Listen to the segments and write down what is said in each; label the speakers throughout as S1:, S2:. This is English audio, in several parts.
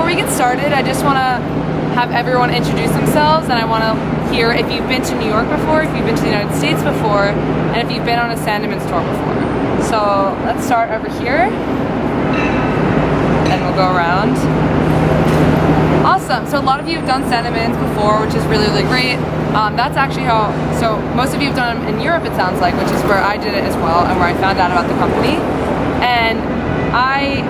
S1: we get started, I just want to have everyone introduce themselves, and I want to hear if you've been to New York before, if you've been to the United States before, and if you've been on a Sandemans tour before. So let's start over here, and we'll go around. Awesome, so a lot of you have done Sandemans before, which is really, really great. That's actually how, so most of you have done them in Europe, it sounds like, which is where I did it as well, and where I found out about the company. And I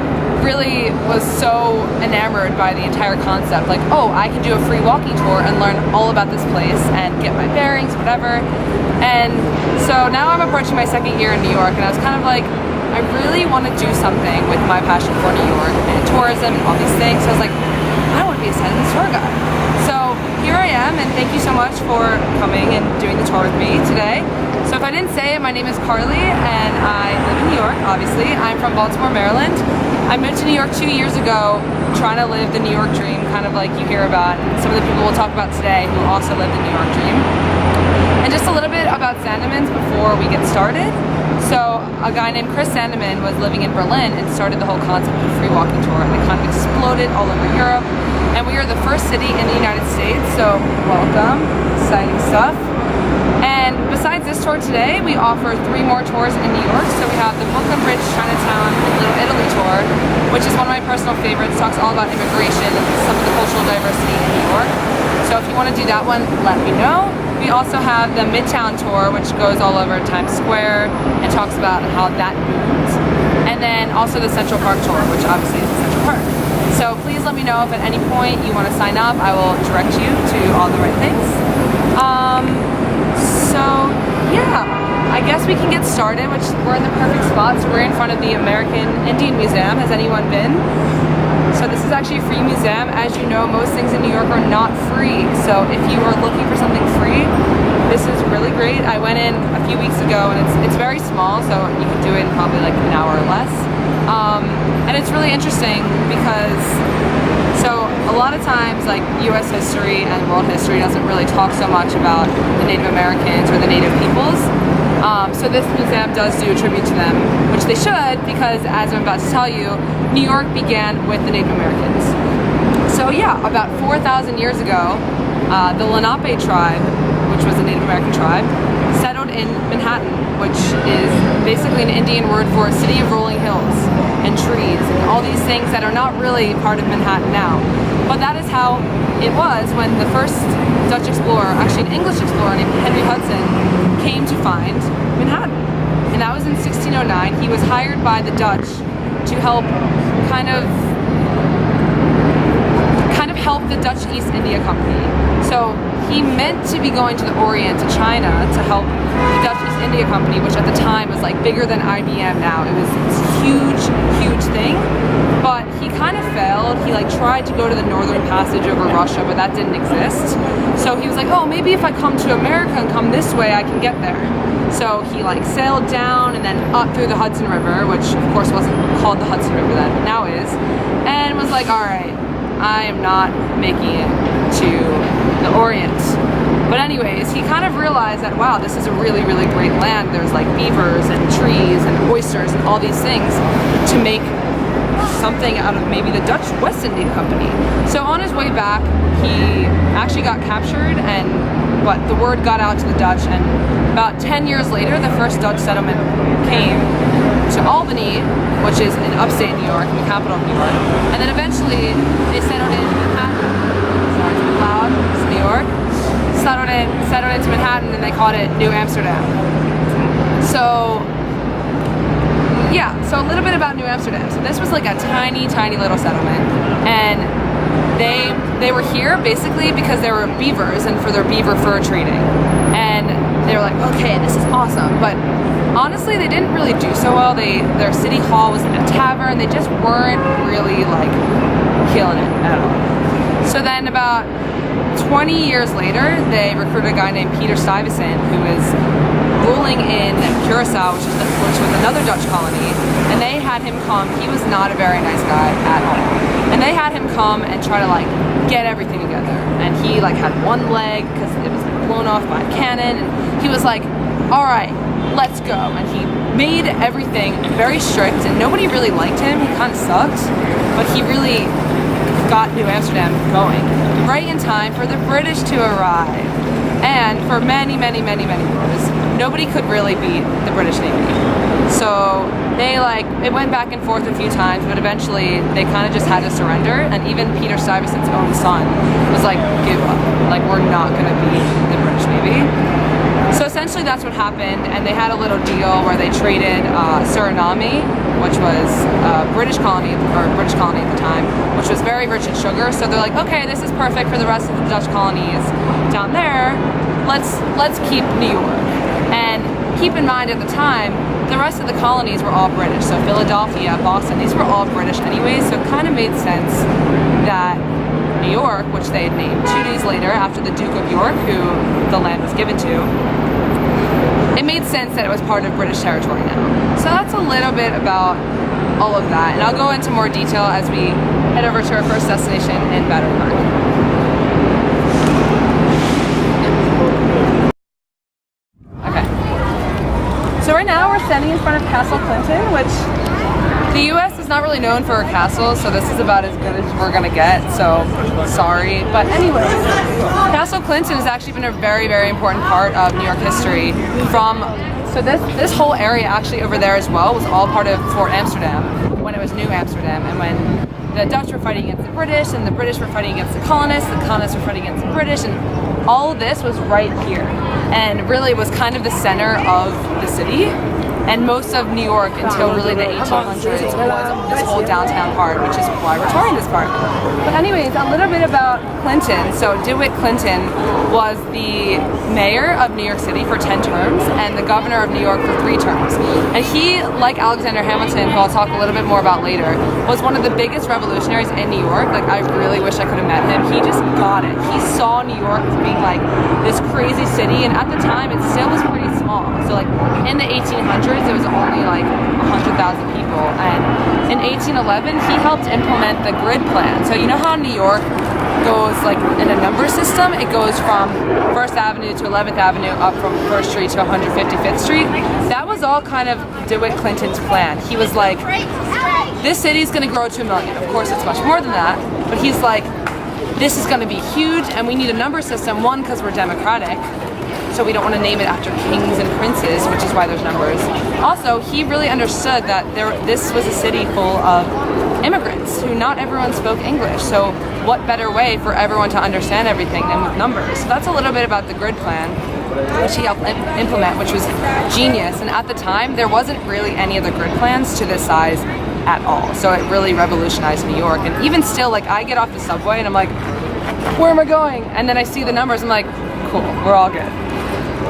S1: really was so enamored by the entire concept, like, oh, I can do a free walking tour and learn all about this place and get my bearings, whatever. And so now I'm approaching my second year in New York, and I was kind of like, I really want to do something with my passion for New York and tourism and all these things. So I was like, I want to be a Sandemans tour guide. So here I am, and thank you so much for coming and doing the tour with me today. So if I didn't say it, my name is Carly, and I live in New York, obviously. I'm from Baltimore, Maryland. I moved to New York 2 years ago, trying to live the New York dream, kind of like you hear about, and some of the people we'll talk about today who also live the New York dream. And just a little bit about Sandemans before we get started. So a guy named Chris Sandeman was living in Berlin and started the whole concept of free walking tour, and it kind of exploded all over Europe. And we are the first city in the United States, so welcome, exciting stuff. And besides this tour today, we offer 3 more tours in New York. So we have the Brooklyn Bridge, Chinatown, and Little Italy tour, which is one of my personal favorites. Talks all about immigration and some of the cultural diversity in New York. So if you want to do that one, let me know. We also have the Midtown tour, which goes all over Times Square and talks about how that moved. And then also the Central Park tour, which obviously is the Central Park. So please let me know if at any point you want to sign up. I will direct you to all the right things. So yeah, I guess we can get started, which we're in the perfect spot. So we're in front of the American Indian Museum. Has anyone been? So this is actually a free museum. As you know, most things in New York are not free. So if you are looking for something free, this is really great. I went in a few weeks ago, and it's very small, so you can do it in probably like an hour or less. And it's really interesting because, so a lot of times like US history and world history doesn't really talk so much about the Native Americans or the Native peoples. So this museum does do a tribute to them, which they should, because as I'm about to tell you, New York began with the Native Americans. So yeah, about 4,000 years ago, the Lenape tribe, which was a Native American tribe, settled in Manhattan, which is basically an Indian word for a city of rolling hills and trees and all these things that are not really part of Manhattan now. But that is how it was when the first Dutch explorer, actually an English explorer named Henry Hudson, came to find Manhattan. And that was in 1609. He was hired by the Dutch to help kind of help the Dutch East India Company. So he meant to be going to the Orient, to China, to help the Dutch East India Company, which at the time was like bigger than IBM now. It was this huge, huge thing. But he kind of failed. He like tried to go to the Northern Passage over Russia, but that didn't exist. So he was like, oh, maybe if I come to America and come this way, I can get there. So he like sailed down and then up through the Hudson River, which of course wasn't called the Hudson River then, but now is, and was like, all right, I am not making it to the Orient. But anyways, he kind of realized that, wow, this is a really, really great land. There's like beavers and trees and oysters and all these things to make something out of maybe the Dutch West India Company. So on his way back, he actually got captured, but the word got out to the Dutch, and about 10 years later, the first Dutch settlement came to Albany, which is in upstate New York, the capital of New York, and then eventually they settled in Manhattan. Sorry, it's too loud, it's New York. Settled into Manhattan, and they called it New Amsterdam. So yeah, so a little bit about New Amsterdam. So this was like a tiny, tiny little settlement, and they were here basically because they were beavers and for their beaver fur trading. And they were like, okay, this is awesome. But honestly, they didn't really do so well. Their city hall was in a tavern. They just weren't really like killing it at all. So then about 20 years later, they recruited a guy named Peter Stuyvesant, who was ruling in Curaçao, which was another Dutch colony, and they had him come. He was not a very nice guy at all, and they had him come and try to like get everything together. And he like had one leg because it was blown off by a cannon, and he was like, all right, let's go. And he made everything very strict, and nobody really liked him. He kind of sucked, but he really got New Amsterdam going right in time for the British to arrive. And for many years, nobody could really beat the British Navy. So it went back and forth a few times, but eventually they kind of just had to surrender. And even Peter Stuyvesant's own son was like, give up. Like, we're not going to beat the British Navy. So essentially that's what happened, and they had a little deal where they traded Suriname, which was a British colony at the time, which was very rich in sugar. So they're like, okay, this is perfect for the rest of the Dutch colonies down there. Let's keep New York. And keep in mind at the time, the rest of the colonies were all British. So Philadelphia, Boston, these were all British anyway. So it kind of made sense that New York, which they had named 2 days later after the Duke of York, who the land was given to, it made sense that it was part of British territory now. So that's a little bit about all of that, and I'll go into more detail as we head over to our first destination in Battery Park. Okay, so right now we're standing in front of Castle Clinton, which the US is not really known for castles, so this is about as good as we're gonna get, so sorry. But anyways, Castle Clinton has actually been a very important part of New York history. So this whole area actually over there as well was all part of Fort Amsterdam when it was New Amsterdam, and when the Dutch were fighting against the British and the British were fighting against the colonists were fighting against the British, and all of this was right here, and really was kind of the center of the city. And most of New York until really the 1800s was this whole downtown part, which is why we're touring this part. But anyways, a little bit about Clinton. So DeWitt Clinton was the mayor of New York City for 10 terms and the governor of New York for 3 terms. And he, like Alexander Hamilton, who I'll talk a little bit more about later, was one of the biggest revolutionaries in New York. Like, I really wish I could have met him. He just got it. He saw New York as being like this crazy city, and at the time it still was pretty small. So like in the 1800s, it was only like 100,000 people, and in 1811 he helped implement the grid plan. So you know how New York goes like in a number system? It goes from 1st Avenue to 11th Avenue, up from 1st Street to 155th Street. That was all kind of DeWitt Clinton's plan. He was like, this city's gonna grow to 1 million. Of course it's much more than that, but he's like, this is gonna be huge, and we need a number system, one, because we're democratic, so we don't want to name it after kings and princes, which is why there's numbers. Also, he really understood that this was a city full of immigrants who not everyone spoke English. So what better way for everyone to understand everything than with numbers? So that's a little bit about the grid plan, which he helped implement, which was genius. And at the time, there wasn't really any other grid plans to this size at all. So it really revolutionized New York. And even still, like, I get off the subway and I'm like, where am I going? And then I see the numbers, I'm like, cool, we're all good.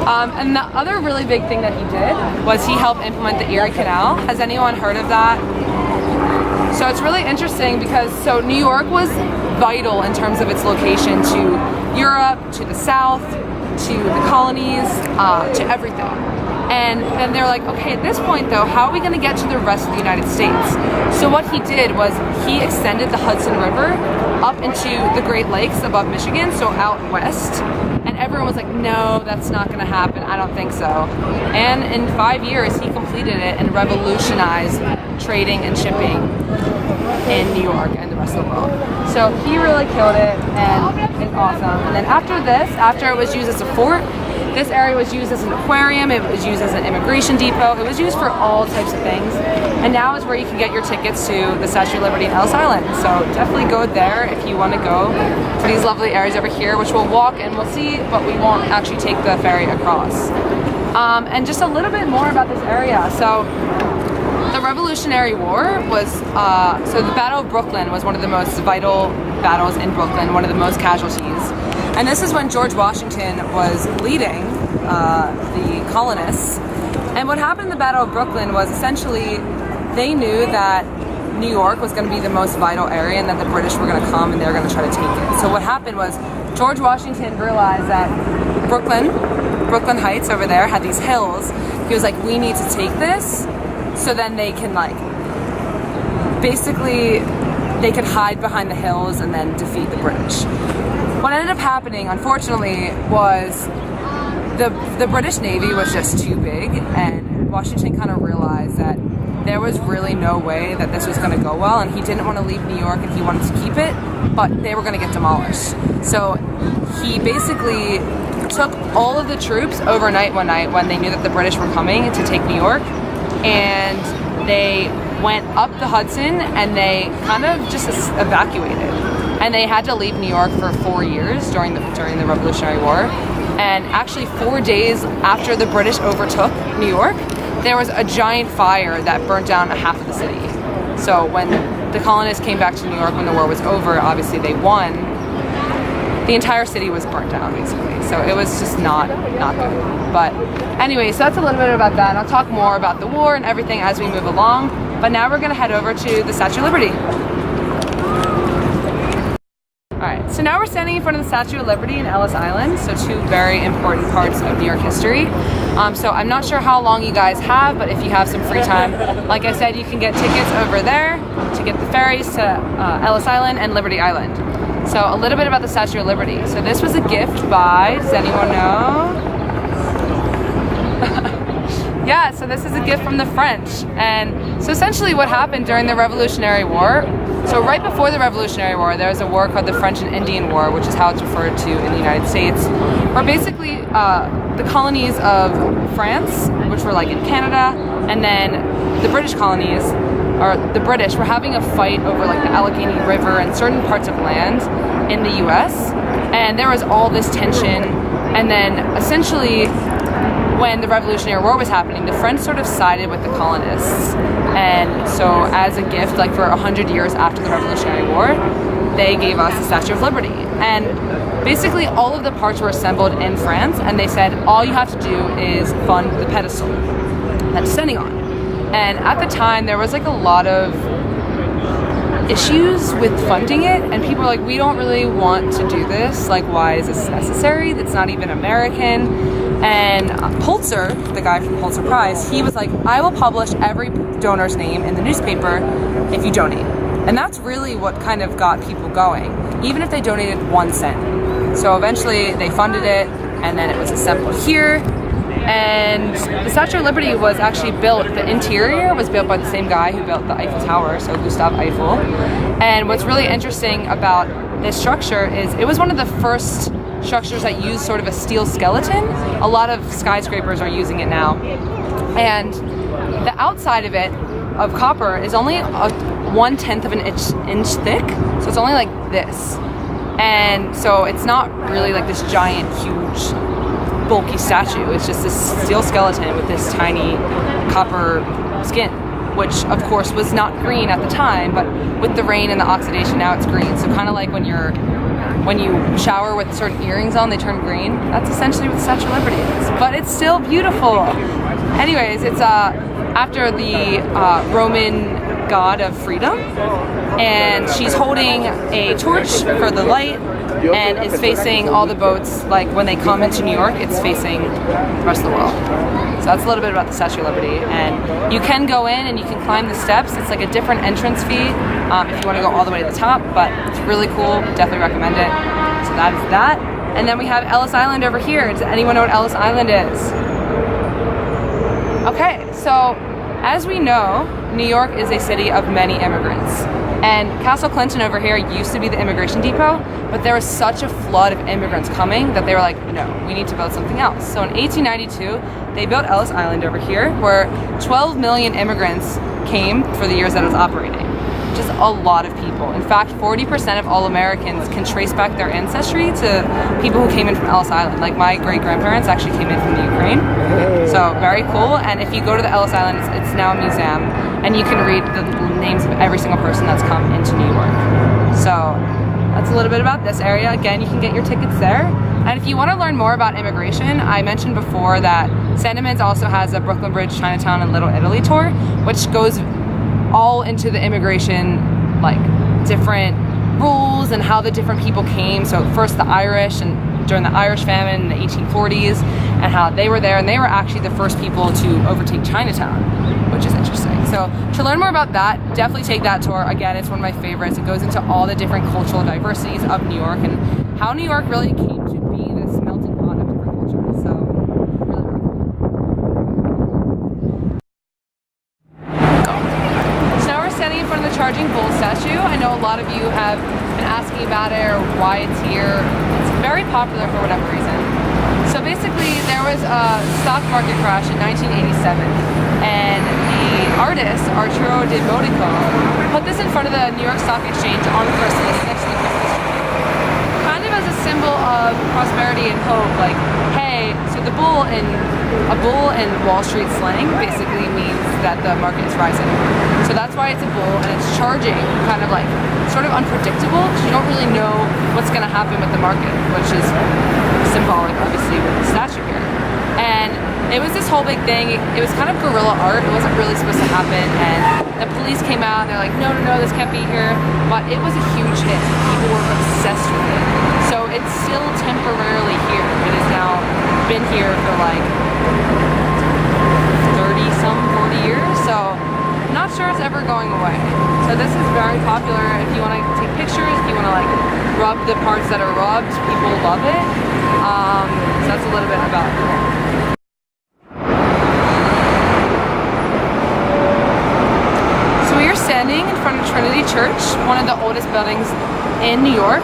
S1: And the other really big thing that he did was he helped implement the Erie Canal. Has anyone heard of that? So it's really interesting because New York was vital in terms of its location to Europe, to the South, to the colonies, to everything. And then they're like, okay, at this point though, how are we gonna get to the rest of the United States? So what he did was he extended the Hudson River up into the Great Lakes above Michigan, so out west. And everyone was like, no, that's not gonna happen, I don't think so. And in 5 years, he completed it and revolutionized trading and shipping in New York and the rest of the world. So he really killed it, and it's awesome. And then after it was used as a fort, this area was used as an aquarium, it was used as an immigration depot, it was used for all types of things. And now is where you can get your tickets to the Statue of Liberty and Ellis Island. So definitely go there if you want to go to these lovely areas over here, which we'll walk and we'll see, but we won't actually take the ferry across. And just a little bit more about this area. So the Revolutionary War was, so the Battle of Brooklyn was one of the most vital battles in Brooklyn, one of the most casualties. And this is when George Washington was leading the colonists. And what happened in the Battle of Brooklyn was essentially they knew that New York was going to be the most vital area and that the British were going to come and they were going to try to take it. So what happened was George Washington realized that Brooklyn Heights over there had these hills. He was like, we need to take this so then they can basically they could hide behind the hills and then defeat the British. What ended up happening, unfortunately, was the British Navy was just too big, and Washington kind of realized that there was really no way that this was going to go well, and he didn't want to leave New York and he wanted to keep it, but they were going to get demolished. So he basically took all of the troops overnight one night when they knew that the British were coming to take New York, and they went up the Hudson and they kind of just evacuated. And they had to leave New York for 4 years during the Revolutionary War. And actually 4 days after the British overtook New York, there was a giant fire that burnt down half of the city. So when the colonists came back to New York when the war was over, obviously they won. The entire city was burnt down, basically. So it was just not good. But anyway, so that's a little bit about that. And I'll talk more about the war and everything as we move along. But now we're gonna head over to the Statue of Liberty. Alright, so now we're standing in front of the Statue of Liberty in Ellis Island, so two very important parts of New York history. So I'm not sure how long you guys have, but if you have some free time, like I said, you can get tickets over there to get the ferries to Ellis Island and Liberty Island. So a little bit about the Statue of Liberty. So this was a gift by, does anyone know? Yeah, so this is a gift from the French. And so essentially what happened during the Revolutionary War, so right before the Revolutionary War, there was a war called the French and Indian War, which is how it's referred to in the United States, where basically the colonies of France, which were like in Canada, and then the British colonies, or the British, were having a fight over like the Allegheny River and certain parts of land in the US. And there was all this tension. And then essentially, when the Revolutionary War was happening, the French sort of sided with the colonists. And so as a gift, like for 100 years after the Revolutionary War, they gave us the Statue of Liberty. And basically all of the parts were assembled in France, and they said all you have to do is fund the pedestal that's standing on. And at the time, there was like a lot of issues with funding it, and people were like, we don't really want to do this. Like, why is this necessary? That's not even American. And Pulitzer, the guy from Pulitzer Prize, he was like, I will publish every donor's name in the newspaper if you donate. And that's really what kind of got people going, even if they donated 1 cent. So eventually they funded it, and then it was assembled here. And the Statue of Liberty was actually built, the interior was built by the same guy who built the Eiffel Tower, so Gustave Eiffel. And what's really interesting about this structure is it was one of the first structures that used sort of a steel skeleton. A lot of skyscrapers are using it now. And the outside of it, of copper, is only 1/10 of an inch thick, so it's only like this. And so it's not really like this giant, huge, bulky statue. It's just this steel skeleton with this tiny copper skin, which of course was not green at the time, but with the rain and the oxidation, now it's green. So kind of like when you shower with certain earrings on, they turn green. That's essentially what the Statue of Liberty is, but it's still beautiful. Anyways, it's after the Roman god of freedom, and she's holding a torch for the light, and is facing all the boats. Like when they come into New York, it's facing the rest of the world. So that's a little bit about the Statue of Liberty. And you can go in and you can climb the steps. It's like a different entrance fee if you want to go all the way to the top, but it's really cool. Definitely recommend it. So that is that. And then we have Ellis Island over here. Does anyone know what Ellis Island is? Okay, so as we know, New York is a city of many immigrants. And Castle Clinton over here used to be the immigration depot, but there was such a flood of immigrants coming that they were like, no, we need to build something else. So in 1892, they built Ellis Island over here, where 12 million immigrants came for the years that it was operating. Just a lot of people. In fact, 40% of all Americans can trace back their ancestry to people who came in from Ellis Island. Like my great-grandparents actually came in from the Ukraine. So very cool. And if you go to the Ellis Island, it's now a museum, and you can read the names of every single person that's come into New York. So that's a little bit about this area. Again, you can get your tickets there. And if you want to learn more about immigration, I mentioned before that Sandemans also has a Brooklyn Bridge, Chinatown, and Little Italy tour, which goes all into the immigration, like different rules and how the different people came. So first the Irish, and during the Irish famine in the 1840s, and how they were there, and they were actually the first people to overtake Chinatown, which is interesting. So to learn more about that, definitely take that tour. Again, it's one of my favorites. It goes into all the different cultural diversities of New York and how New York really came to be this melting pot of different cultures. So really, really cool. lot of you have been asking about it or why it's here. It's very popular for whatever reason. So basically, there was a stock market crash in 1987, and the artist, Arturo de Modico, put this in front of the New York Stock Exchange on Christmas, next to the Christmas tree. Kind of as a symbol of prosperity and hope, like, hey, so a bull in Wall Street slang basically means that the market is rising. So that's why it's a bull, and it's charging, kind of like, sort of unpredictable, because you don't really know what's going to happen with the market, which is symbolic, obviously, with the statue here. And it was this whole big thing. It was kind of guerrilla art. It wasn't really supposed to happen, and the police came out and they're like, no, this can't be here. But it was a huge hit. People were obsessed with it. So it's still temporarily here. It has now been here for like 40 years. So I'm not sure it's ever going away. So this is very popular if you want to take pictures, if you want to like rub the parts that are rubbed, people love it. So that's a little bit about it. Standing in front of Trinity Church, one of the oldest buildings in New York.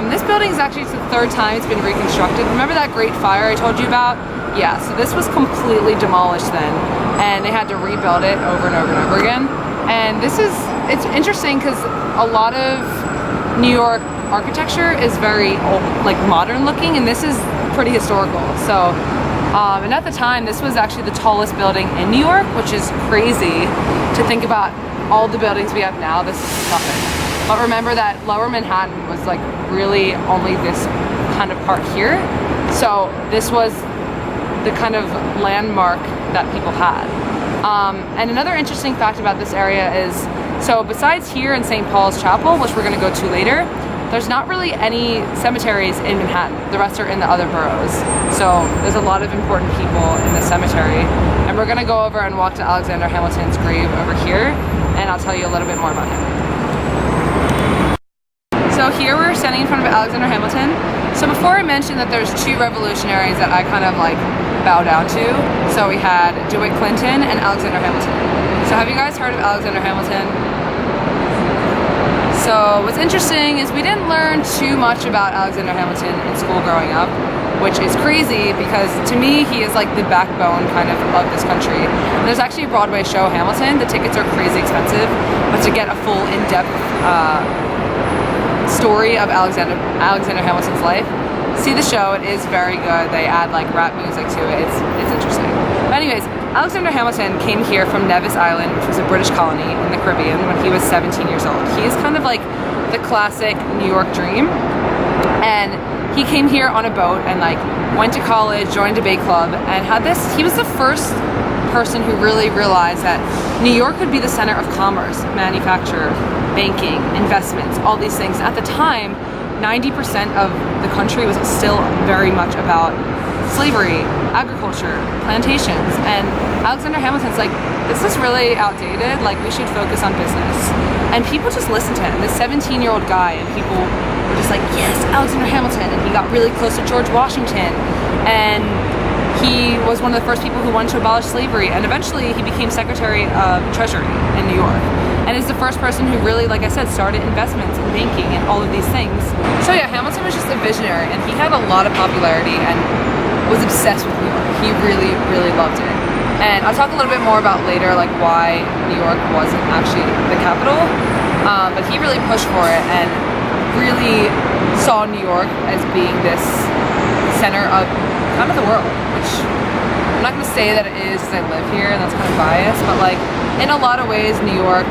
S1: This building is actually the third time it's been reconstructed. Remember that Great Fire I told you about? Yeah, so this was completely demolished then, and they had to rebuild it over and over and over again. And it's interesting because a lot of New York architecture is very old, like modern looking, and this is pretty historical. So, and at the time, this was actually the tallest building in New York, which is crazy to think about. All the buildings we have now, this is nothing. But remember that Lower Manhattan was like really only this kind of part here. So this was the kind of landmark that people had. And another interesting fact about this area is, so besides here in St. Paul's Chapel, which we're gonna go to later, there's not really any cemeteries in Manhattan. The rest are in the other boroughs. So there's a lot of important people in the cemetery. And we're gonna go over and walk to Alexander Hamilton's grave over here, and I'll tell you a little bit more about him. So here we're standing in front of Alexander Hamilton. So before I mentioned that there's two revolutionaries that I kind of like bow down to. So we had DeWitt Clinton and Alexander Hamilton. So have you guys heard of Alexander Hamilton? So what's interesting is we didn't learn too much about Alexander Hamilton in school growing up, which is crazy because to me he is like the backbone kind of this country. And there's actually a Broadway show, Hamilton. The tickets are crazy expensive, but to get a full in-depth story of Alexander Hamilton's life, see the show. It is very good. They add like rap music to it. It's interesting. But anyways, Alexander Hamilton came here from Nevis Island, which was a British colony in the Caribbean, when he was 17 years old. He is kind of like the classic New York dream. And he came here on a boat and like went to college, joined a debate club, and he was the first person who really realized that New York would be the center of commerce, manufacture, banking, investments, all these things. At the time, 90% of the country was still very much about slavery, agriculture, plantations, and Alexander Hamilton's like, this is really outdated, like we should focus on business. And people just listened to him, this 17-year-old guy, and people were just like, yes, Alexander Hamilton, and he got really close to George Washington, and he was one of the first people who wanted to abolish slavery, and eventually he became Secretary of Treasury in New York, and is the first person who really, like I said, started investments and banking and all of these things. So yeah, Hamilton was just a visionary, and he had a lot of popularity and was obsessed with New York. He really, really loved it. And I'll talk a little bit more about later, like why New York wasn't actually the capital, but he really pushed for it and really saw New York as being this center of kind of the world, which I'm not going to say that it is because I live here and that's kind of biased, but like in a lot of ways New York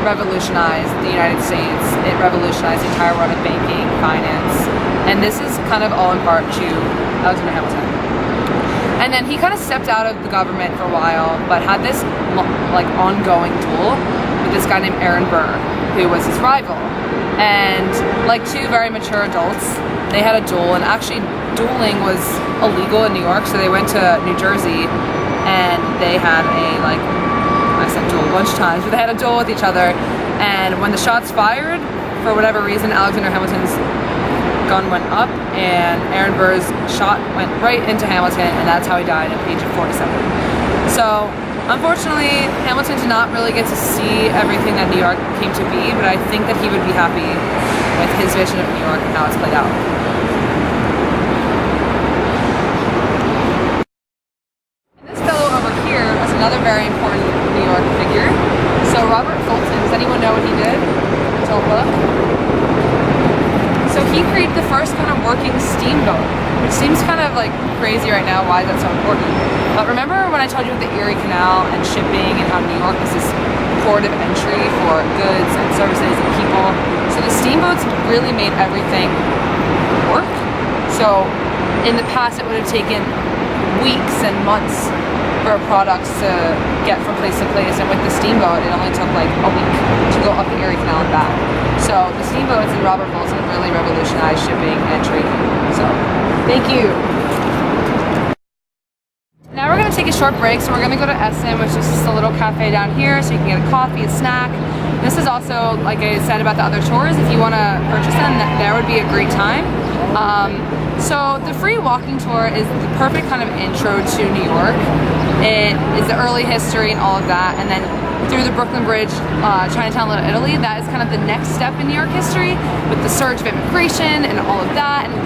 S1: revolutionized the United States. It revolutionized the entire world of banking, finance, and this is kind of all in part to Alexander Hamilton. And then he kind of stepped out of the government for a while, but had this like ongoing duel with this guy named Aaron Burr, who was his rival. And like two very mature adults, they had a duel, and actually dueling was illegal in New York, so they went to New Jersey and they had a, like, I said duel a bunch of times, but they had a duel with each other, and when the shots fired, for whatever reason, Alexander Hamilton's gun went up and Aaron Burr's shot went right into Hamilton, and that's how he died at the age of 47. So unfortunately, Hamilton did not really get to see everything that New York came to be, but I think that he would be happy with his vision of New York and how it's played out. And this fellow over here was another very important New York figure. So Robert Fulton, does anyone know what he did? Don't look. So he created the first kind of working steamboat, which seems kind of like crazy right now. Why is that so important? But remember when I told you about the Erie Canal and shipping and how New York was this port of entry for goods and services and people? So the steamboats really made everything work. So in the past it would have taken weeks and months for products to get from place to place, and with the steamboat it only took like a week to go up the Erie Canal and back. So the steamboats and Robert Fulton really revolutionized shipping and trading. So thank you. Now we're going to take a short break, so we're going to go to SM, which is just a little cafe down here, so you can get a coffee, a snack. This is also, like I said about the other tours, if you want to purchase them, that would be a great time. So the free walking tour is the perfect kind of intro to New York. It is the early history and all of that, and then through the Brooklyn Bridge, Chinatown, Little Italy, that is kind of the next step in New York history with the surge of immigration and all of that. And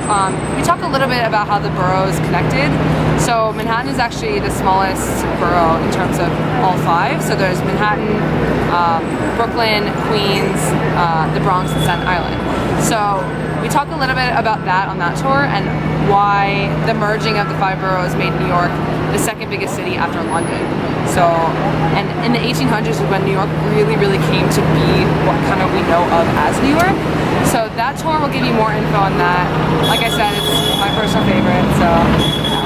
S1: we talk a little bit about how the borough is connected. So Manhattan is actually the smallest borough in terms of all five. So there's Manhattan, Brooklyn, Queens, the Bronx, and Staten Island. So we talk a little bit about that on that tour and why the merging of the five boroughs made New York the second biggest city after London. So, and in the 1800s is when New York really came to be what kind of we know of as New York. So that tour will give you more info on that. Like I said, it's my personal favorite, so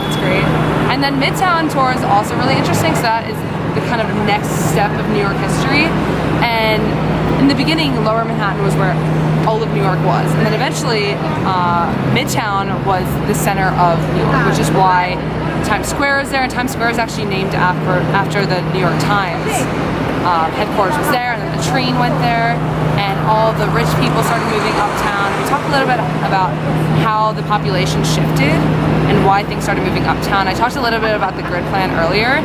S1: it's great. And then Midtown tour is also really interesting, so that is the kind of next step of New York history. And in the beginning, Lower Manhattan was where all of New York was, and then eventually Midtown was the center of New York, which is why Times Square is there, and Times Square is actually named after the New York Times headquarters was there, and then the train went there, and all the rich people started moving uptown. We talked a little bit about how the population shifted and why things started moving uptown. I talked a little bit about the grid plan earlier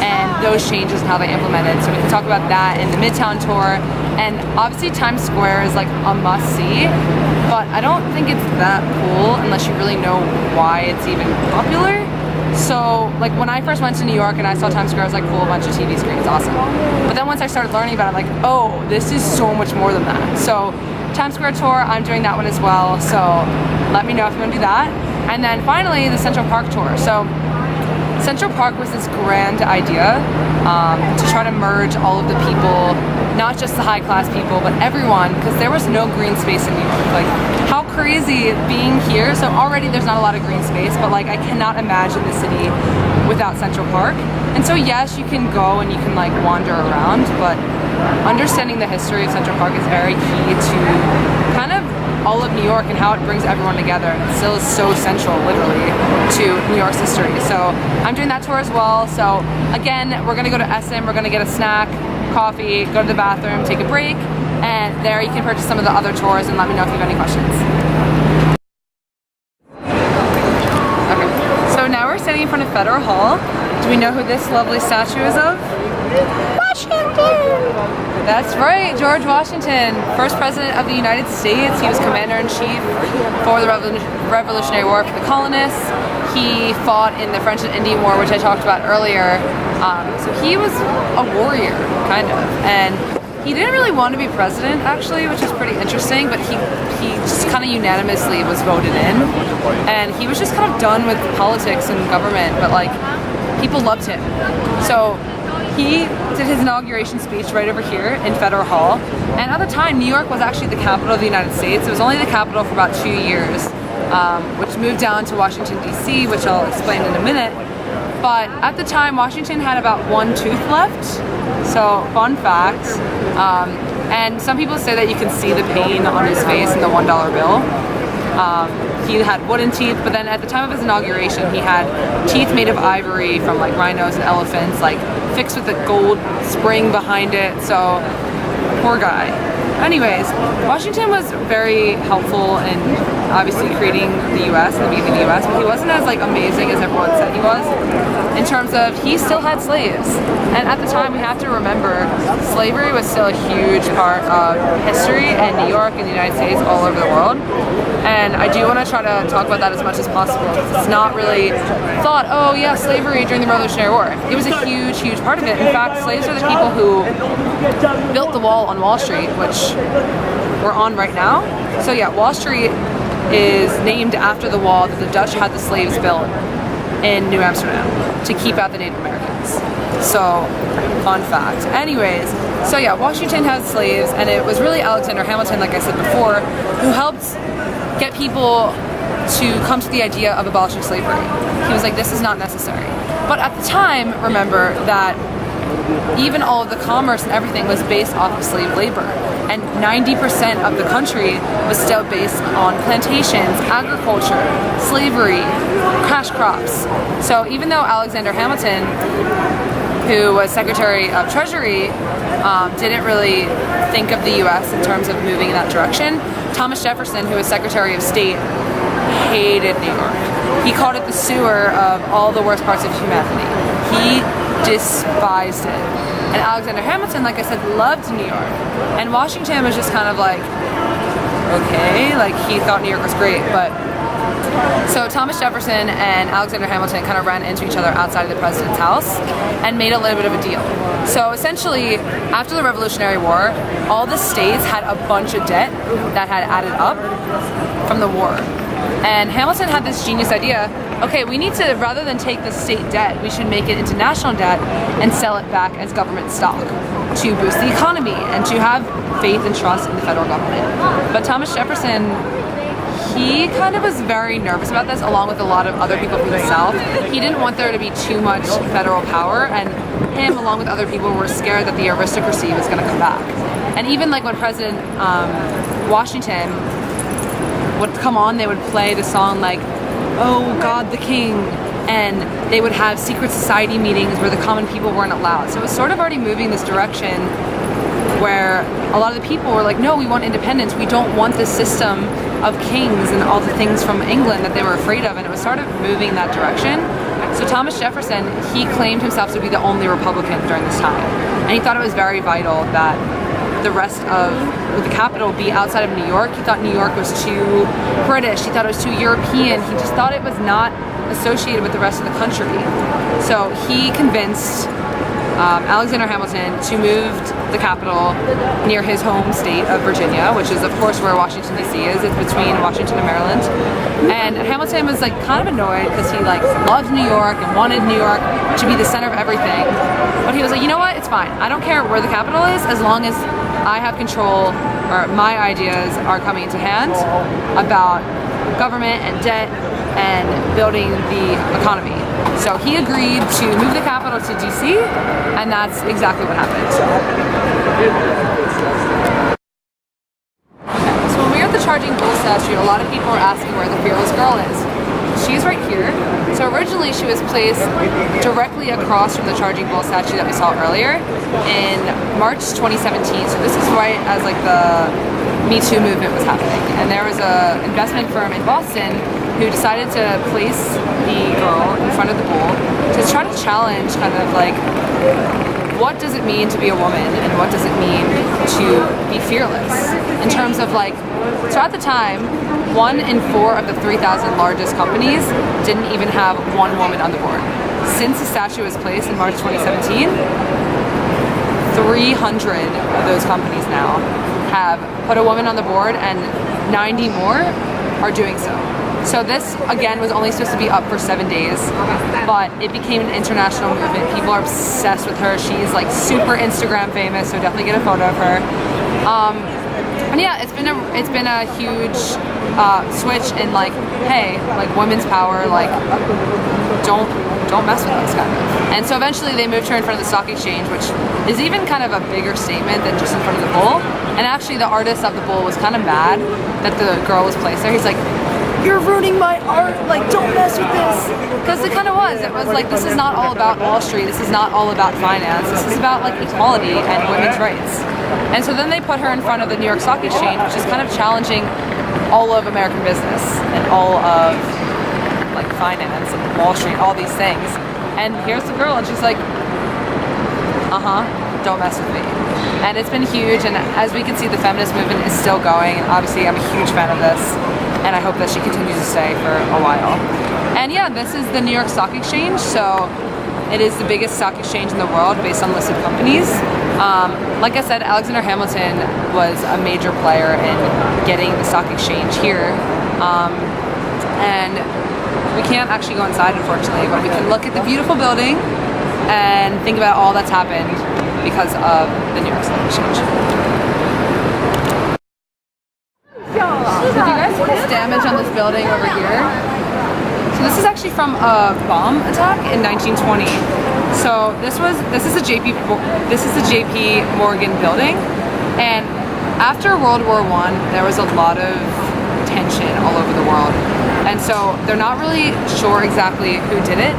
S1: and those changes and how they implemented, so we can talk about that in the Midtown tour. And obviously Times Square is like a must-see, but I don't think it's that cool unless you really know why it's even popular. So like when I first went to New York and I saw Times Square, I was like, cool, a bunch of TV screens, awesome. But then once I started learning about it, I'm like, oh, this is so much more than that. So Times Square tour, I'm doing that one as well, so let me know if you want to do that. And then finally, the Central Park tour. So Central Park was this grand idea to try to merge all of the people, not just the high-class people, but everyone, because there was no green space in New York. Like, how crazy being here. So already there's not a lot of green space, but like I cannot imagine the city without Central Park. And so yes, you can go and you can like wander around, but understanding the history of Central Park is very key to kind of all of New York and how it brings everyone together, and it still is so central, literally, to New York's history. So I'm doing that tour as well. So again, we're gonna go to SM, we're gonna get a snack, coffee, go to the bathroom, take a break, and there you can purchase some of the other tours and let me know if you have any questions. Okay, so now we're standing in front of Federal Hall. Do we know who this lovely statue is of? Washington! That's right, George Washington, first president of the United States. He was commander-in-chief for the Revolutionary War for the colonists. He fought in the French and Indian War, which I talked about earlier. So he was a warrior, kind of. And he didn't really want to be president, actually, which is pretty interesting, but he just kind of unanimously was voted in. And he was just kind of done with politics and government, but like, people loved him. So he did his inauguration speech right over here in Federal Hall. And at the time, New York was actually the capital of the United States. It was only the capital for about 2 years, which moved down to Washington, D.C., which I'll explain in a minute. But at the time, Washington had about one tooth left. So, fun fact. And some people say that you can see the pain on his face in the $1 bill. He had wooden teeth, but then at the time of his inauguration, he had teeth made of ivory from like rhinos and elephants, like fixed with a gold spring behind it. So, poor guy. Anyways, Washington was very helpful in obviously creating the U.S. and the beginning of the U.S., but he wasn't as like amazing as everyone said he was. In in terms of he still had slaves. And at the time, we have to remember, slavery was still a huge part of history in New York and the United States, all over the world. And I do want to try to talk about that as much as possible. It's not really thought, oh yeah, slavery during the Revolutionary War. It was a huge, huge part of it. In fact, slaves are the people who built the wall on Wall Street, which we're on right now. So yeah, Wall Street is named after the wall that the Dutch had the slaves build in New Amsterdam to keep out the Native Americans. So, fun fact. Anyways, so yeah, Washington had slaves, and it was really Alexander Hamilton, like I said before, who helped get people to come to the idea of abolishing slavery. He was like, this is not necessary. But at the time, remember that even all of the commerce and everything was based off of slave labor. And 90% of the country was still based on plantations, agriculture, slavery, cash crops. So even though Alexander Hamilton, who was Secretary of Treasury, didn't really think of the US in terms of moving in that direction, Thomas Jefferson, who was Secretary of State, hated New York. He called it the sewer of all the worst parts of humanity. He despised it. And Alexander Hamilton, like I said, loved New York. And Washington was just kind of like, okay, like he thought New York was great. But so Thomas Jefferson and Alexander Hamilton kind of ran into each other outside of the president's house and made a little bit of a deal. So essentially, after the Revolutionary War, all the states had a bunch of debt that had added up from the war. And Hamilton had this genius idea, okay, we need to, rather than take the state debt, we should make it into national debt and sell it back as government stock to boost the economy and to have faith and trust in the federal government. But Thomas Jefferson, he kind of was very nervous about this, along with a lot of other people from the South. He didn't want there to be too much federal power, and him, along with other people, were scared that the aristocracy was going to come back. And even like when President Washington would come on, they would play the song like, "Oh God the King," and they would have secret society meetings where the common people weren't allowed. So it was sort of already moving this direction where a lot of the people were like, no, we want independence. We don't want this system of kings and all the things from England that they were afraid of, and it was sort of moving in that direction. So Thomas Jefferson, he claimed himself to be the only Republican during this time, and he thought it was very vital that the rest of the capital be outside of New York. He thought New York was too British, he thought it was too European, he just thought it was not associated with the rest of the country. So he convinced Alexander Hamilton to move the capital near his home state of Virginia, which is of course where Washington DC is. It's between Washington and Maryland. And Hamilton was like kind of annoyed because he like loved New York and wanted New York to be the center of everything. But he was like, you know what, it's fine. I don't care where the capital is as long as I have control, or my ideas are coming into hand about government and debt and building the economy. So he agreed to move the capital to DC, and that's exactly what happened. Okay, so when we were at the Charging Bull statue, a lot of people were asking where the fearless girl is. She's right here. So originally she was placed directly across from the Charging Bull statue that we saw earlier in March 2017. So this is right as like the Me Too movement was happening. And there was an investment firm in Boston who decided to place the girl in front of the bull to try to challenge kind of like, what does it mean to be a woman and what does it mean to be fearless? In terms of like, so at the time, 1 in 4 of the 3,000 largest companies didn't even have one woman on the board. Since the statue was placed in March 2017, 300 of those companies now have put a woman on the board, and 90 more are doing so. So this, again, was only supposed to be up for 7 days, but it became an international movement. People are obsessed with her. She's like super Instagram famous, so definitely get a photo of her. And yeah, it's been a huge switch in like, hey, like women's power, like don't mess with us kind of. And so eventually they moved her in front of the stock exchange, which is even kind of a bigger statement than just in front of the bull. And actually the artist of the bull was kind of mad that the girl was placed there. He's like, you're ruining my art, like don't mess with this. Because it kind of was. It was like, this is not all about Wall Street, this is not all about finance, this is about like equality and women's rights. And so then they put her in front of the New York Stock Exchange, which is kind of challenging all of American business and all of like finance and Wall Street, all these things. And here's the girl, and she's like, don't mess with me. And it's been huge, and as we can see, the feminist movement is still going. And obviously, I'm a huge fan of this, and I hope that she continues to stay for a while. And yeah, this is the New York Stock Exchange, so it is the biggest stock exchange in the world based on listed companies. Like I said, Alexander Hamilton was a major player in getting the stock exchange here. And we can't actually go inside, unfortunately, but we can look at the beautiful building and think about all that's happened because of the New York Stock Exchange. So do you guys see this damage on this building over here? So this is actually from a bomb attack in 1920. So this is the JP Morgan building, and after World War I, there was a lot of tension all over the world, and so they're not really sure exactly who did it.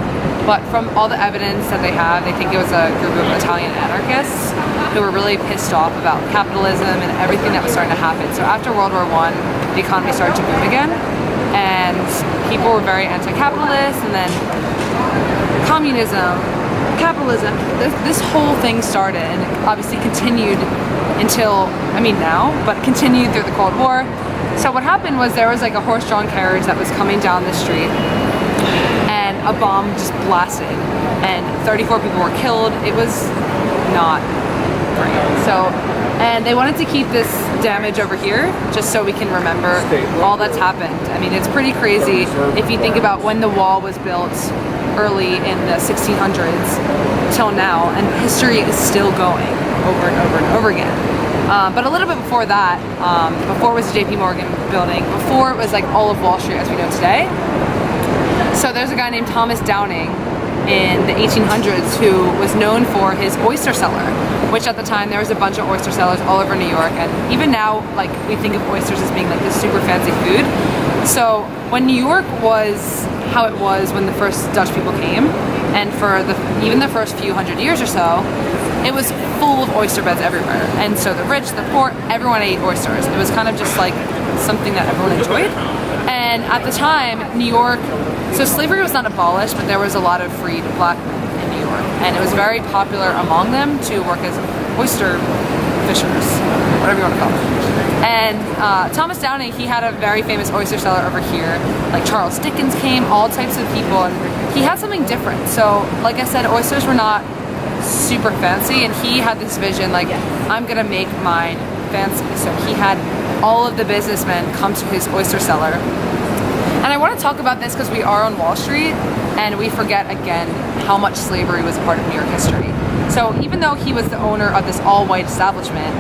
S1: But from all the evidence that they have, they think it was a group of Italian anarchists who were really pissed off about capitalism and everything that was starting to happen. So after World War I, the economy started to boom again, and people were very anti-capitalist, and then communism, capitalism, this whole thing started, and obviously continued until, now, but continued through the Cold War. So what happened was there was like a horse-drawn carriage that was coming down the street, and a bomb just blasted, and 34 people were killed. It was not great. So, and they wanted to keep this damage over here just so we can remember all that's happened. It's pretty crazy if you think about when the wall was built early in the 1600s till now, and history is still going over and over and over again. But a little bit before that, before it was the JP Morgan building, before it was like all of Wall Street as we know today. So there's a guy named Thomas Downing in the 1800s who was known for his oyster cellar, which at the time there was a bunch of oyster cellars all over New York, and even now like we think of oysters as being like this super fancy food. So when New York was how it was when the first Dutch people came, and for even the first few hundred years or so, it was full of oyster beds everywhere. And so the rich, the poor, everyone ate oysters. It was kind of just like something that everyone enjoyed. And at the time, New York, so slavery was not abolished, but there was a lot of freed black men in New York. And it was very popular among them to work as oyster fishers, whatever you want to call them. And Thomas Downing, he had a very famous oyster cellar over here. Like Charles Dickens came, all types of people, and he had something different. So like I said, oysters were not super fancy, and he had this vision like, I'm gonna make mine fancy. So he had all of the businessmen come to his oyster cellar. And I want to talk about this because we are on Wall Street, and we forget again how much slavery was a part of New York history. So even though he was the owner of this all-white establishment,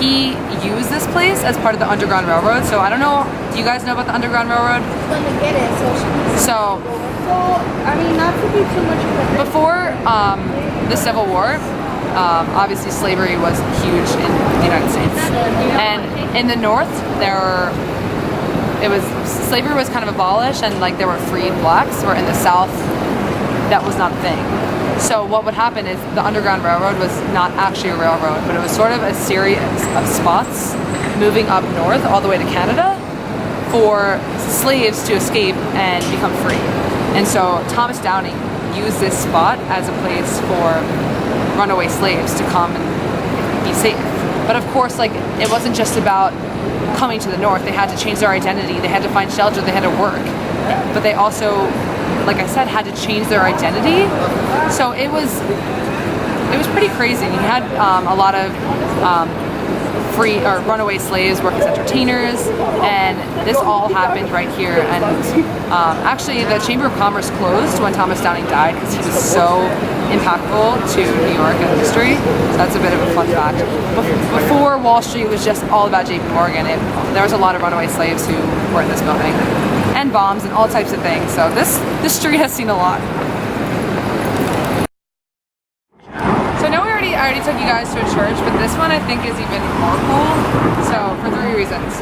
S1: he used this place as part of the Underground Railroad. So I don't know, do you guys know about the Underground Railroad?
S2: Gonna get it, so not to be too much of a
S1: before the Civil War, obviously slavery was huge in the United States, and in the North slavery was kind of abolished, and like there were freed blacks, where in the South that was not a thing. So what would happen is the Underground Railroad was not actually a railroad, but it was sort of a series of spots moving up north all the way to Canada for slaves to escape and become free. And so Thomas Downing used this spot as a place for runaway slaves to come and be safe. But of course, like, it wasn't just about coming to the north. They had to change their identity, they had to find shelter, they had to work. But they also, like I said, had to change their identity. So it was pretty crazy. You had a lot of free or runaway slaves work as entertainers, and this all happened right here. And actually the Chamber of Commerce closed when Thomas Downing died because he was so impactful to New York and history. So that's a bit of a fun fact. Before Wall Street was just all about JP Morgan, there was a lot of runaway slaves who were in this building, and bombs and all types of things. So this street has seen a lot. I already took you guys to a church, but this one I think is even more cool. So for 3 reasons.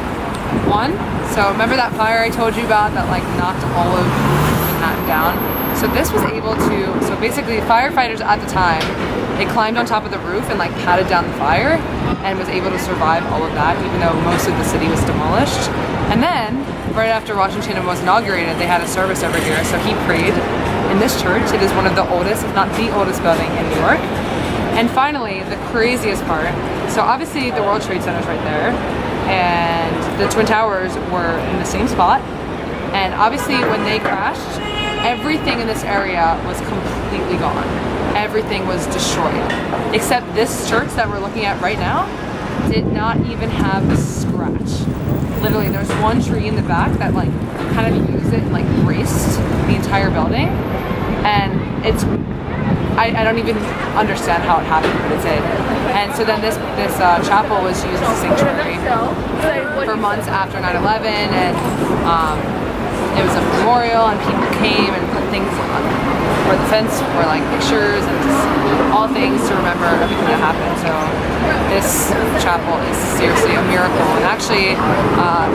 S1: One, so remember that fire I told you about that like knocked all of Manhattan down? So this was able to, so basically firefighters at the time, they climbed on top of the roof and like patted down the fire and was able to survive all of that, even though most of the city was demolished. And then right after Washington was inaugurated, they had a service over here, so he prayed in in this church. It is one of the oldest, if not the oldest building in New York. And finally, the craziest part. So obviously the World Trade Center is right there, and the Twin Towers were in the same spot. And obviously when they crashed, everything in this area was completely gone. Everything was destroyed. Except this church that we're looking at right now did not even have a scratch. Literally, there's one tree in the back that like kind of used it and like braced the entire building. And it's, I don't even understand how it happened, but it did. And so then this chapel was used as a sanctuary for months after 9/11, and it was a memorial, and people came and put things on where the fence were, like pictures and just all things to remember everything that happened. So this chapel is seriously a miracle. And actually,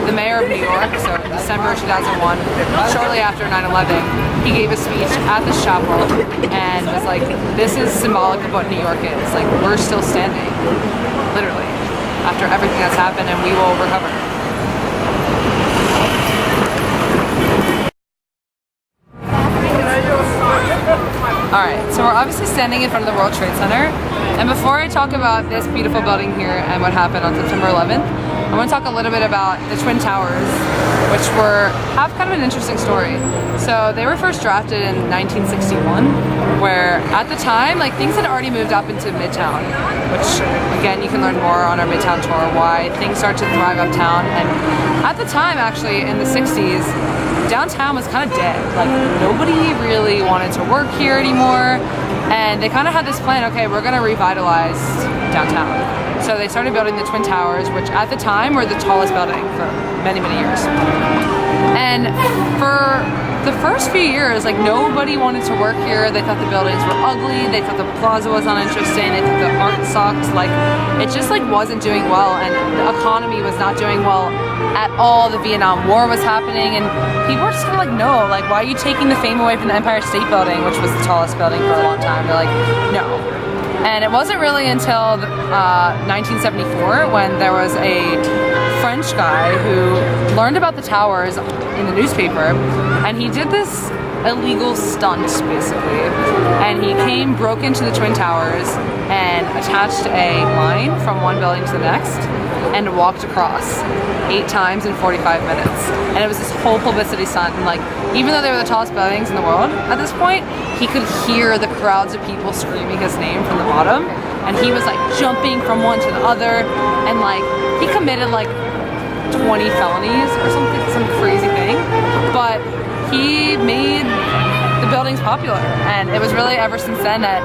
S1: the mayor of New York, so in December 2001, shortly after 9/11, he gave a speech at this chapel and was like, this is symbolic of what New York is. Like, we're still standing, literally, after everything that's happened, and we will recover. Alright, so we're obviously standing in front of the World Trade Center, and before I talk about this beautiful building here and what happened on September 11th, I want to talk a little bit about the Twin Towers, which have kind of an interesting story. So they were first drafted in 1961, where at the time, like, things had already moved up into Midtown, which again, you can learn more on our Midtown tour, why things started to thrive uptown. And at the time, actually, in the 60s, downtown was kind of dead. Like, nobody really wanted to work here anymore, and they kind of had this plan, okay, we're gonna revitalize downtown. So they started building the Twin Towers, which at the time were the tallest building for many, many years. And for the first few years, like, nobody wanted to work here. They thought the buildings were ugly, they thought the plaza was uninteresting, they thought the art sucked. Like, it just like wasn't doing well, and the economy was not doing well at all. The Vietnam War was happening, and people were just kind of like, no, like, why are you taking the fame away from the Empire State Building, which was the tallest building for a long time? They're like, no. And it wasn't really until 1974 when there was a French guy who learned about the towers in the newspaper, and he did this illegal stunt, basically. And he broke into the Twin Towers and attached a line from one building to the next and walked across 8 times in 45 minutes. And it was this whole publicity stunt, and like, even though they were the tallest buildings in the world at this point, he could hear the crowds of people screaming his name from the bottom, and he was like jumping from one to the other, and like, he committed like 20 felonies or something, some crazy thing, but he made the buildings popular, and it was really ever since then that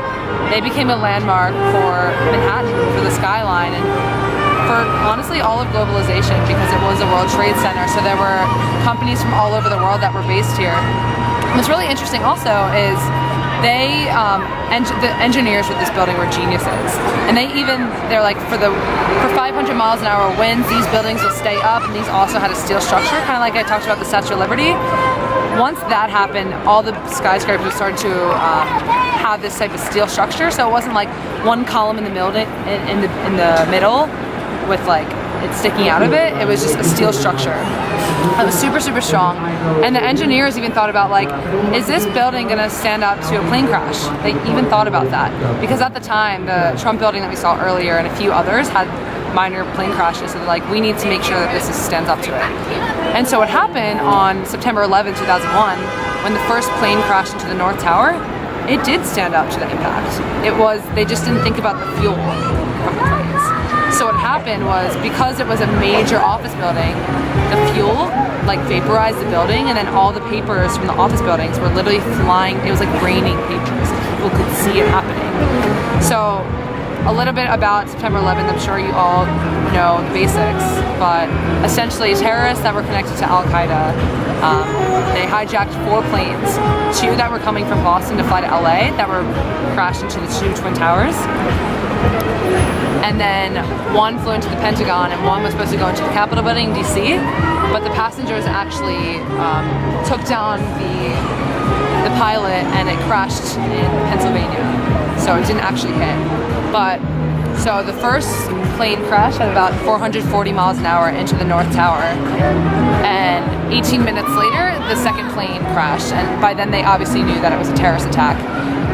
S1: they became a landmark for Manhattan, for the skyline, and for honestly all of globalization, because it was a World Trade Center, so there were companies from all over the world that were based here. What's really interesting also is the engineers with this building were geniuses, and they're like, for 500 miles an hour winds, these buildings will stay up, and these also had a steel structure, kind of like I talked about the Statue of Liberty. Once that happened, all the skyscrapers started to have this type of steel structure, so it wasn't like one column in the middle with like it sticking out of it. It was just a steel structure. It was super, super strong. And the engineers even thought about, like, is this building gonna stand up to a plane crash? They even thought about that. Because at the time, the Trump building that we saw earlier and a few others had minor plane crashes, so they're like, we need to make sure that this stands up to it. And so what happened on September 11, 2001, when the first plane crashed into the North Tower, it did stand up to the impact. They just didn't think about the fuel from the planes. So what happened was, because it was a major office building, the fuel like vaporized the building, and then all the papers from the office buildings were literally flying. It was like raining papers. People could see it happening. So a little bit about September 11th, I'm sure you all know the basics, but essentially terrorists that were connected to Al-Qaeda, they hijacked 4 planes, 2 that were coming from Boston to fly to LA that were crashed into the 2 Twin Towers. And then 1 flew into the Pentagon, and 1 was supposed to go into the Capitol building in DC, but the passengers actually took down the pilot, and it crashed in Pennsylvania, so it didn't actually hit. But So the first plane crashed at about 440 miles an hour into the North Tower, and 18 minutes later the second plane crashed, and by then they obviously knew that it was a terrorist attack.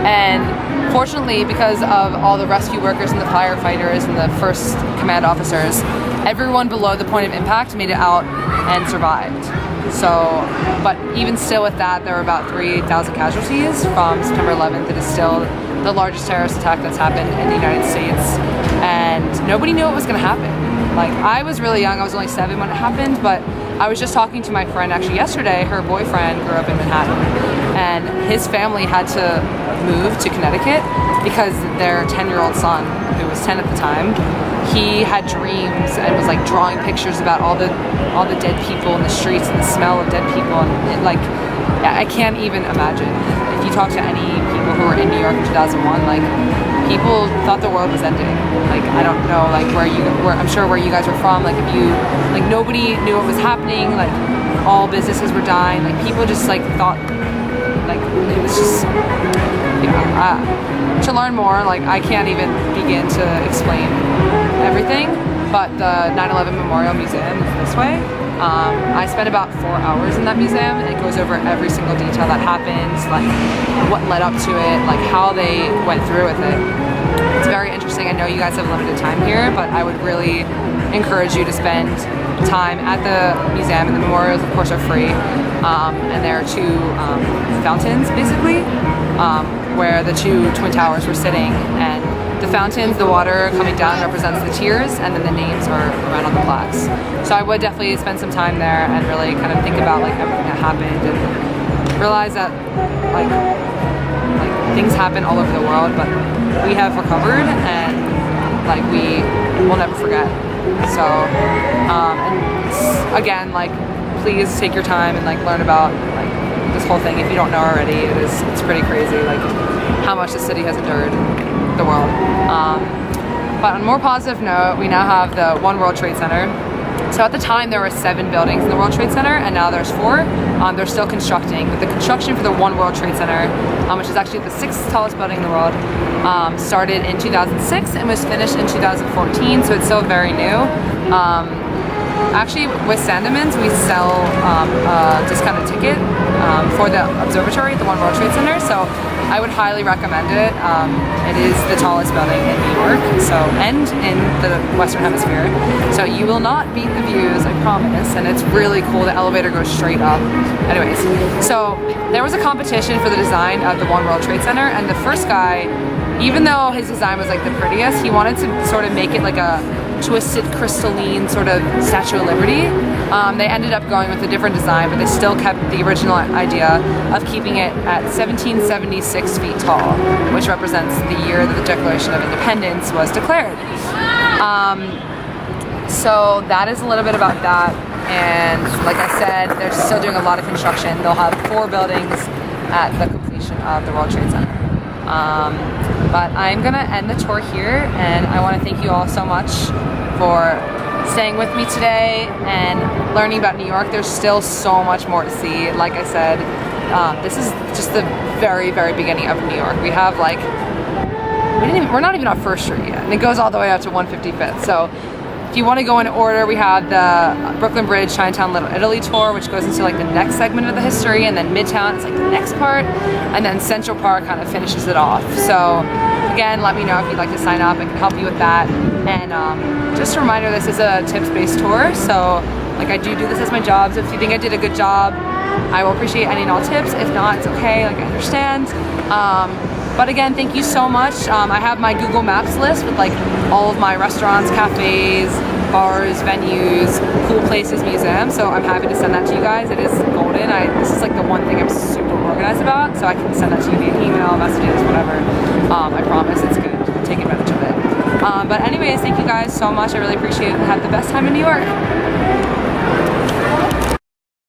S1: And fortunately, because of all the rescue workers and the firefighters and the first command officers, everyone below the point of impact made it out and survived. So, but even still with that, there were about 3,000 casualties from September 11th. It is still the largest terrorist attack that's happened in the United States, and nobody knew it was going to happen. Like, I was really young, I was only 7 when it happened, but I was just talking to my friend actually yesterday. Her boyfriend grew up in Manhattan, and his family had to move to Connecticut because their 10-year-old son, who was 10 at the time, he had dreams and was like drawing pictures about all the dead people in the streets and the smell of dead people, and it, like, I can't even imagine. If you talk to any people who were in New York in 2001, like, people thought the world was ending. Like, I don't know, like, I'm sure where you guys were from, like, if you, like, nobody knew what was happening, like, all businesses were dying, like, people just, like, thought, like, it was just, to learn more, like, I can't even begin to explain everything, but the 9/11 Memorial Museum is this way. I spent about 4 hours in that museum, and it goes over every single detail that happened, like what led up to it, like how they went through with it. It's very interesting. I know you guys have limited time here, but I would really encourage you to spend time at the museum, and the memorials of course are free, and there are two fountains basically, where the two twin towers were sitting, and the fountains, the water coming down represents the tears, and then the names are around on the plaques. So I would definitely spend some time there and really kind of think about like everything that happened, and realize that like things happen all over the world, but we have recovered, and like we will never forget. So and again, like, please take your time and like learn about like this whole thing if you don't know already. It's pretty crazy, like how much the city has endured, the world. But on a more positive note, we now have the One World Trade Center. So at the time there were 7 buildings in the World Trade Center, and now there's 4. They're still constructing, but the construction for the One World Trade Center, which is actually the 6th tallest building in the world, started in 2006 and was finished in 2014, so it's still very new. Actually, with Sandemans, we sell a discounted ticket for the observatory at the One World Trade Center, so I would highly recommend it. It is the tallest building in New York, and in the Western Hemisphere, so you will not beat the views, I promise, and it's really cool. The elevator goes straight up. Anyways, so there was a competition for the design of the One World Trade Center, and the first guy, even though his design was like the prettiest, he wanted to sort of make it like a twisted crystalline sort of Statue of Liberty. They ended up going with a different design, but they still kept the original idea of keeping it at 1776 feet tall, which represents the year that the Declaration of Independence was declared. So that is a little bit about that, and like I said, they're still doing a lot of construction. They'll have 4 buildings at the completion of the World Trade Center. But I'm gonna end the tour here, and I want to thank you all so much for staying with me today and learning about New York. There's still so much more to see. Like I said, this is just the very, very beginning of New York. We have like, we're not even on First Street yet, and it goes all the way out to 155th. So if you want to go in order, we have the Brooklyn Bridge, Chinatown, Little Italy tour, which goes into like the next segment of the history, and then Midtown is like the next part, and then Central Park kind of finishes it off. So again, let me know if you'd like to sign up. I can help you with that. And just a reminder, this is a tips-based tour, so like I do this as my job. So if you think I did a good job, I will appreciate any and all tips. If not, it's okay, like I understand. But again, thank you so much. I have my Google Maps list with like all of my restaurants, cafes, bars, venues, cool places, museums. So I'm happy to send that to you guys. It is golden. This is like the one thing I'm super organized about. So I can send that to you via email, messages, whatever. I promise it's good. Take advantage of it. But anyways, thank you guys so much. I really appreciate it, and have the best time in New York.